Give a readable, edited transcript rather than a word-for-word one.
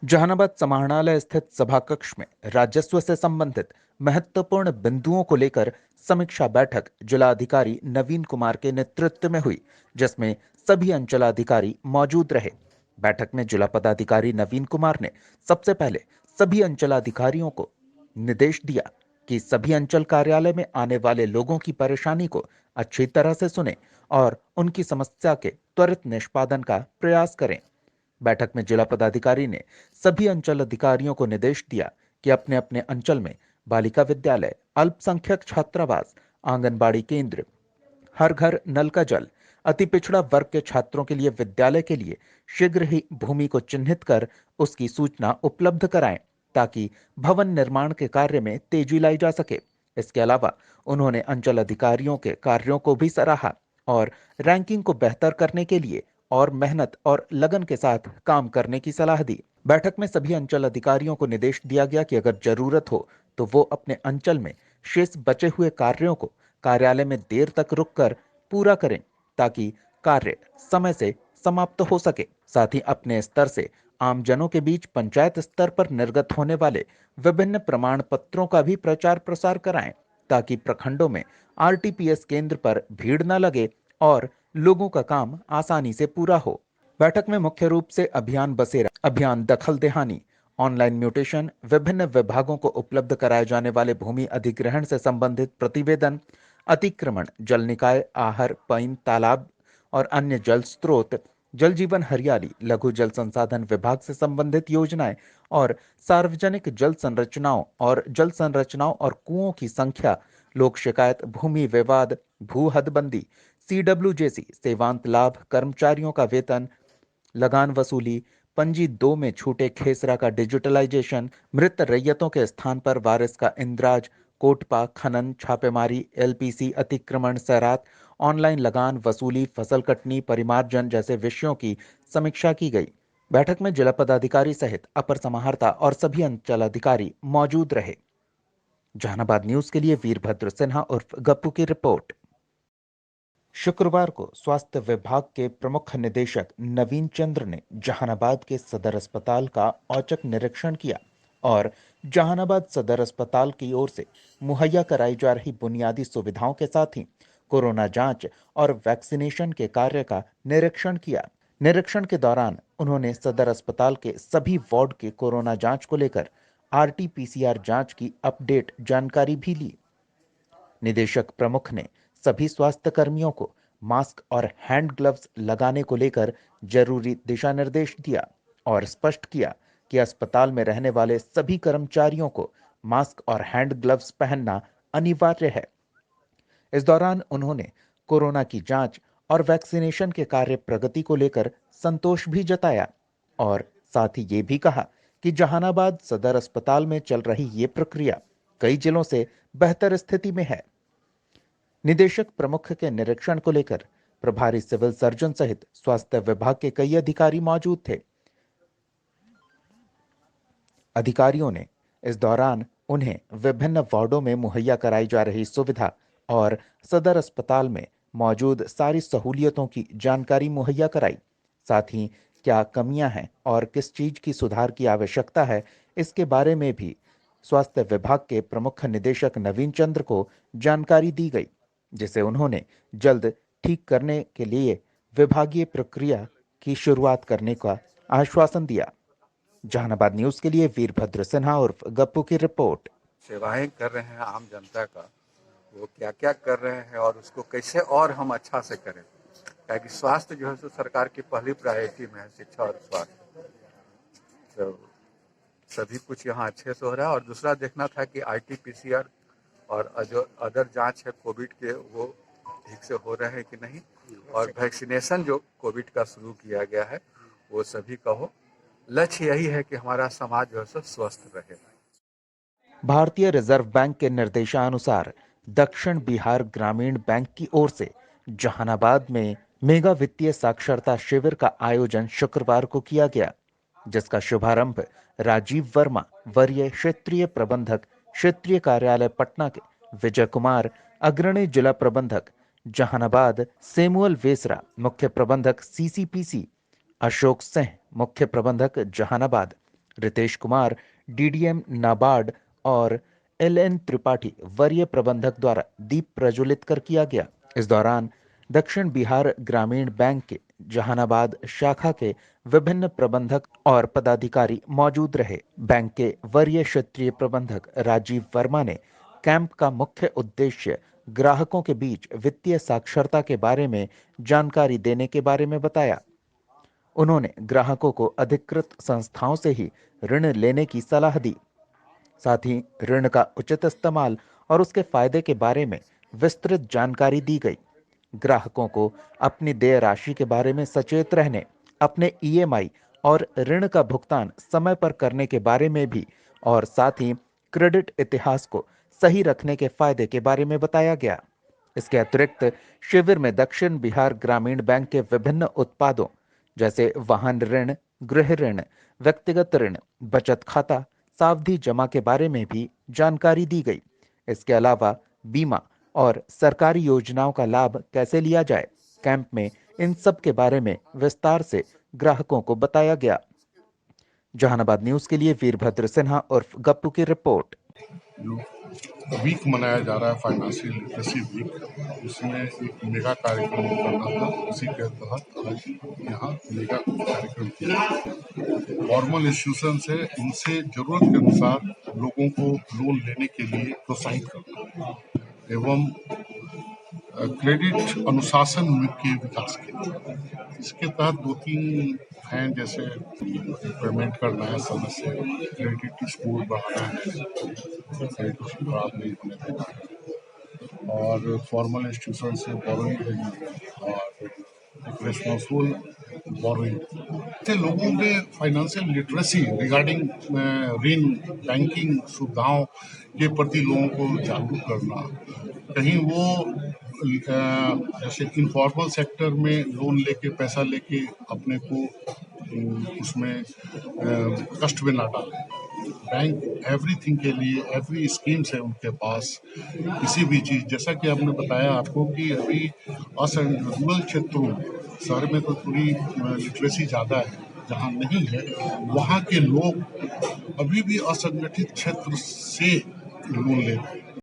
जहानाबाद समाहरणालय स्थित सभा कक्ष में राजस्व से संबंधित महत्वपूर्ण बिंदुओं को लेकर समीक्षा बैठक जिलाधिकारी नवीन कुमार के नेतृत्व में हुई, जिसमें सभी अंचलाधिकारी मौजूद रहे। बैठक में जिला पदाधिकारी नवीन कुमार ने सबसे पहले सभी अंचलाधिकारियों को निर्देश दिया कि सभी अंचल कार्यालय में आने वाले लोगों की परेशानी को अच्छी तरह से सुने और उनकी समस्या के त्वरित निष्पादन का प्रयास करें। बैठक में जिला पदाधिकारी ने सभी अंचल अधिकारियों को निर्देश दिया कि अपने अपने अंचल में बालिका विद्यालय, अल्पसंख्यक छात्रावास, आंगनबाड़ी केंद्र, हर घर नल का जल, अति पिछड़ा वर्ग के छात्रों के लिए विद्यालय के लिए शीघ्र ही भूमि को चिन्हित कर उसकी सूचना उपलब्ध कराएं, ताकि भवन निर्माण के कार्य में तेजी लाई जा सके। इसके अलावा उन्होंने अंचल अधिकारियों के कार्यों को भी सराहा और रैंकिंग को बेहतर करने के लिए और मेहनत और लगन के साथ काम करने की सलाह दी। बैठक में सभी अंचल अधिकारियों को निर्देश दिया गया कि अगर जरूरत हो तो वो अपने अंचल में शेष बचे हुए कार्यों को कार्यालय में देर तक रुककर पूरा करें, ताकि कार्य समय से समाप्त हो सके। साथ ही अपने स्तर से आमजनों के बीच पंचायत स्तर पर निर्गत होने वाले विभिन्न प्रमाण पत्रों का भी प्रचार प्रसार कराएं, ताकि प्रखंडों में आरटीपीएस केंद्र पर भीड़ न लगे और लोगों का काम आसानी से पूरा हो। बैठक में मुख्य रूप से अभियान बसेरा, अभियान दखल देहानी, ऑनलाइन म्यूटेशन, विभिन्न विभागों को उपलब्ध कराए जाने वाले भूमि अधिग्रहण से संबंधित प्रतिवेदन, अतिक्रमण, जल निकाय, आहर, पईन, तालाब और अन्य जल स्रोत, जल जीवन हरियाली, लघु जल संसाधन विभाग से संबंधित योजनाएं और सार्वजनिक जल संरचनाओं और कुओं की संख्या, लोक शिकायत, भूमि विवाद, भू हदबंदी, सीडब्ल्यूजेसी, सेवांत लाभ, कर्मचारियों का वेतन, लगान वसूली, पंजी 2 में छूटे खेसरा का डिजिटलाइजेशन, मृत रैयतों के स्थान पर वारिस का इंद्राज, कोटपा, खनन, छापेमारी, एलपीसी, अतिक्रमण, सैरात, ऑनलाइन लगान वसूली, फसल कटनी, परिमार्जन जैसे विषयों की समीक्षा की गई। बैठक में जिला पदाधिकारी सहित अपर समाहर्ता और सभी अंचल अधिकारी मौजूद रहे। जहानाबाद न्यूज के लिए वीरभद्र सिन्हा उर्फ गप्पू की रिपोर्ट। शुक्रवार को स्वास्थ्य विभाग के प्रमुख निदेशक नवीन चंद्र ने जहानाबाद के सदर अस्पताल का औचक निरीक्षण किया और जहानाबाद सदर अस्पताल की ओर से मुहैया कराई जा रही बुनियादी सुविधाओं के साथ ही कोरोना जांच और वैक्सीनेशन के कार्य का निरीक्षण किया। निरीक्षण के दौरान उन्होंने सदर अस्पताल के सभी वार्ड के कोरोना जांच को लेकर आरटी-पीसीआर जांच की अपडेट जानकारी भी ली। निदेशक प्रमुख ने सभी स्वास्थ्य कर्मियों को मास्क और हैंड ग्लव्स लगाने को लेकर जरूरी दिशा निर्देश दिया और स्पष्ट किया कि अस्पताल में रहने वाले सभी कर्मचारियों को मास्क और हैंड ग्लव्स पहनना अनिवार्य है। इस दौरान उन्होंने कोरोना की जांच और वैक्सीनेशन के कार्य प्रगति को लेकर संतोष भी जताया और साथ ही ये भी कहा कि जहानाबाद सदर अस्पताल में चल रही ये प्रक्रिया कई जिलों से बेहतर स्थिति में है। निदेशक प्रमुख के निरीक्षण को लेकर प्रभारी सिविल सर्जन सहित स्वास्थ्य विभाग के कई अधिकारी मौजूद थे। अधिकारियों ने इस दौरान उन्हें विभिन्न वार्डों में मुहैया कराई जा रही सुविधा और सदर अस्पताल में मौजूद सारी सहूलियतों की जानकारी मुहैया कराई। साथ ही क्या कमियां हैं और किस चीज की सुधार की आवश्यकता है, इसके बारे में भी स्वास्थ्य विभाग के प्रमुख निदेशक नवीन चंद्र को जानकारी दी गई, जिसे उन्होंने जल्द ठीक करने के लिए विभागीय प्रक्रिया की शुरुआत करने का आश्वासन दिया। जहानाबाद न्यूज के लिए वीरभद्र सिन्हा उर्फ गप्पू की रिपोर्ट। सेवाएं कर रहे हैं आम जनता का, वो क्या क्या कर रहे हैं और उसको कैसे और हम अच्छा से करें, ताकि स्वास्थ्य जो है सो सरकार की पहली प्रायोरिटी में है, शिक्षा और स्वास्थ्य। तो सभी कुछ यहाँ अच्छे से हो रहा है। और दूसरा देखना था कि आरटी-पीसीआर और जो अदर जांच है कोविड के, वो ठीक से हो रहे हैं कि नहीं, और वैक्सीनेशन जो कोविड का शुरू किया गया है वो सभी का हो। लक्ष्य यही है कि हमारा समाज जो है सो स्वस्थ रहे। भारतीय रिजर्व बैंक के निर्देशानुसार दक्षिण बिहार ग्रामीण बैंक की ओर से जहानाबाद में मेगा वित्तीय साक्षरता शिविर का आयोजन शुक्रवार को किया गया, जिसका शुभारंभ राजीव वर्मा, वरीय क्षेत्रीय प्रबंधक, क्षेत्रीय कार्यालय पटना के विजय कुमार, अग्रणी जिला प्रबंधक जहानाबाद सेमुअल वेसरा, मुख्य प्रबंधक सीसीपीसी अशोक सिंह, मुख्य प्रबंधक जहानाबाद रितेश कुमार, डीडीएम नाबार्ड और एलएन त्रिपाठी वरीय प्रबंधक द्वारा दीप प्रज्वलित कर किया गया। इस दौरान दक्षिण बिहार ग्रामीण बैंक के जहानाबाद शाखा के विभिन्न प्रबंधक और पदाधिकारी मौजूद रहे। बैंक के वरीय क्षेत्रीय प्रबंधक राजीव वर्मा ने कैंप का मुख्य उद्देश्य ग्राहकों के बीच वित्तीय साक्षरता के बारे में जानकारी देने के बारे में बताया। उन्होंने ग्राहकों को अधिकृत संस्थाओं से ही ऋण लेने की सलाह दी। साथ ही ऋण का उचित इस्तेमाल और उसके फायदे के बारे में विस्तृत जानकारी दी गई। ग्राहकों को अपनी देय राशि के बारे में सचेत रहने, अपने ईएमआई और ऋण का भुगतान समय पर करने के बारे में भी और साथ ही क्रेडिट इतिहास को सही रखने के फायदे के बारे में बताया गया। इसके अतिरिक्त शिविर में दक्षिण बिहार ग्रामीण बैंक के विभिन्न उत्पादों जैसे वाहन ऋण, गृह ऋण, व्यक्तिगत ऋण, बचत खाता, सावधि जमा के बारे में भी जानकारी दी गई। इसके अलावा बीमा और सरकारी योजनाओं का लाभ कैसे लिया जाए, कैंप में इन सब के बारे में विस्तार से ग्राहकों को बताया गया। जहानाबाद न्यूज के लिए वीरभद्र सिन्हा उर्फ गप्पू की रिपोर्ट। जो वीक मनाया जा रहा है फाइनेंशियल लिटरेसी वीक, उसमें एक मेगा कार्यक्रम करना था। उसी के तहत आज यहाँ मेगा कार्यक्रम किया। फॉर्मल इंस्टीट्यूशन से उनसे जरूरत के अनुसार लोगों को लोन लेने के लिए प्रोत्साहित करना एवं क्रेडिट अनुशासन के विकास के लिए। इसके तहत 2-3 हैं, जैसे पेमेंट करना है समय से, क्रेडिट स्कोर बढ़ाना है, क्रेडिट खराब नहीं होने देना है, और फॉर्मल इंस्टीट्यूशन से बोरोइंग लेनी है और एक रिस्पॉन्सिबल बोरोइंग। ऐसे लोगों में फाइनेंशियल लिटरेसी रिगार्डिंग ऋण, बैंकिंग सुविधाओं के प्रति लोगों को जागरूक करना। कहीं वो जैसे इनफॉर्मल सेक्टर में लोन लेके, पैसा लेके अपने को उसमें कष्ट में ना डालें। बैंक एवरीथिंग के लिए एवरी स्कीम्स है उनके पास। किसी भी चीज़, जैसा कि आपने बताया आपको कि अभी रूरल क्षेत्रों में, शहर में तो थोड़ी लिटरेसी ज़्यादा है, जहाँ नहीं है वहाँ के लोग अभी भी असंगठित क्षेत्र से लोन ले रहे हैं।